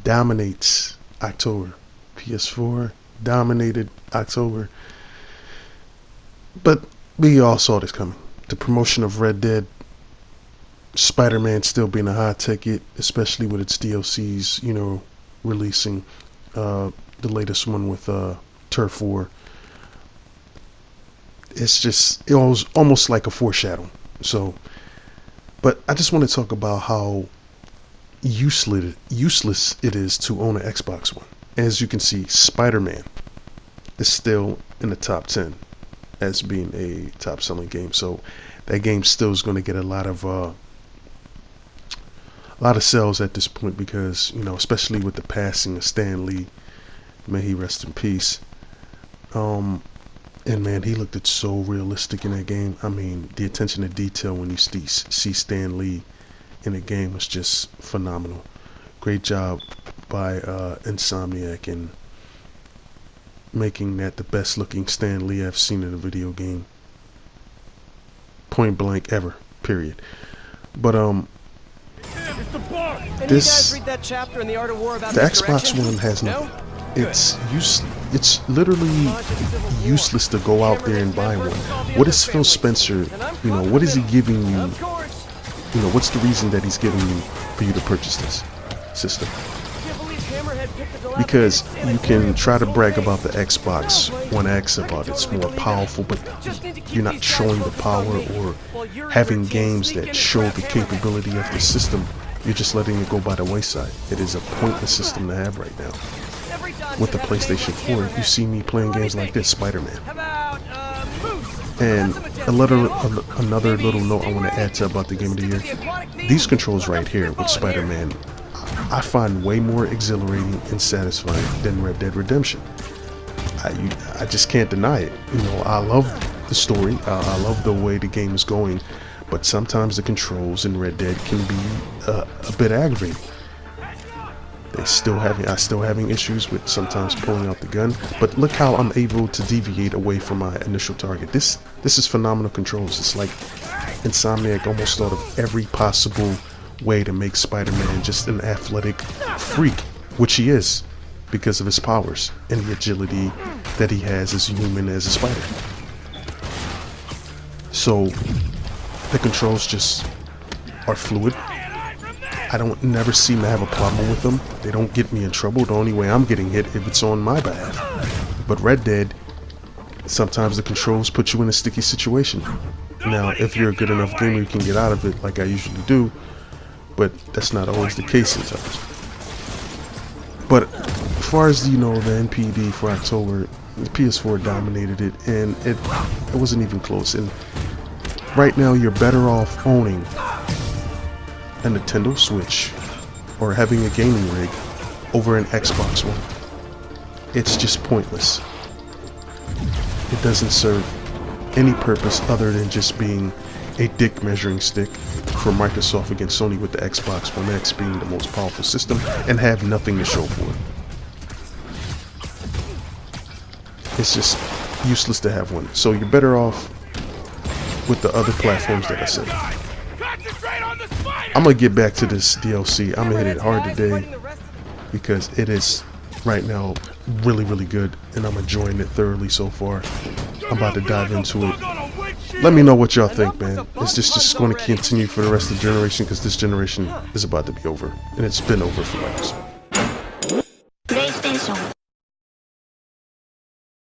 dominates October. PS4 dominated October. But we all saw this coming. The promotion of Red Dead, Spider-Man still being a hot ticket, especially with its DLCs, releasing the latest one with Turf War. It was almost like a foreshadow. So, but I just want to talk about how useless it is to own an Xbox One. As you can see, Spider-Man is still in the top 10 as being a top selling game. So that game still is going to get a lot of sales at this point because, especially with the passing of Stan Lee, may he rest in peace. And man, he looked so realistic in that game. I mean, the attention to detail when you see Stan Lee in a game was just phenomenal. Great job by Insomniac in making that the best looking Stan Lee I've seen in a video game. Point blank ever. Period. But the Xbox One has nothing. It's literally useless to go out there and buy one. What is Phil Spencer, what is he giving you? What's the reason that he's giving you for you to purchase this system? Because you can try to brag about the Xbox One X, about it's more powerful, but you're not showing the power or having games that show the capability of the system. You're just letting it go by the wayside. It is a pointless system to have right now. With the PlayStation 4, you see me playing games like this, Spider-Man. And another little note I want to add to about the game of the year. These controls right here with Spider-Man, I find way more exhilarating and satisfying than Red Dead Redemption. I just can't deny it. I love the story. I love the way the game is going. But sometimes the controls in Red Dead can be a bit aggravating. I still having issues with sometimes pulling out the gun, but look how I'm able to deviate away from my initial target. This is phenomenal controls. It's like Insomniac almost thought of every possible way to make Spider-Man just an athletic freak, which he is because of his powers and the agility that he has as a human, as a spider. So the controls just are fluid. I don't never seem to have a problem with them. They don't get me in trouble. The only way I'm getting hit if it's on my behalf. But Red Dead, sometimes the controls put you in a sticky situation. Now, if you're a good enough gamer, you can get out of it like I usually do. But that's not always the case sometimes. But as far as the NPD for October, the PS4 dominated it, and it wasn't even close. And right now, you're better off owning a Nintendo Switch or having a gaming rig over an Xbox One. It's just pointless. It doesn't serve any purpose other than just being a dick measuring stick for Microsoft against Sony, with the Xbox One X being the most powerful system and have nothing to show for it. It's just useless to have one. So you're better off with the other platforms that I said. I'm gonna get back to this DLC. I'm gonna hit it hard today because it is right now really good, and I'm enjoying it thoroughly so far. I'm about to dive into it. Let me know what y'all think, man. Is this just going to continue for the rest of the generation? Because this generation is about to be over, and it's been over for Microsoft.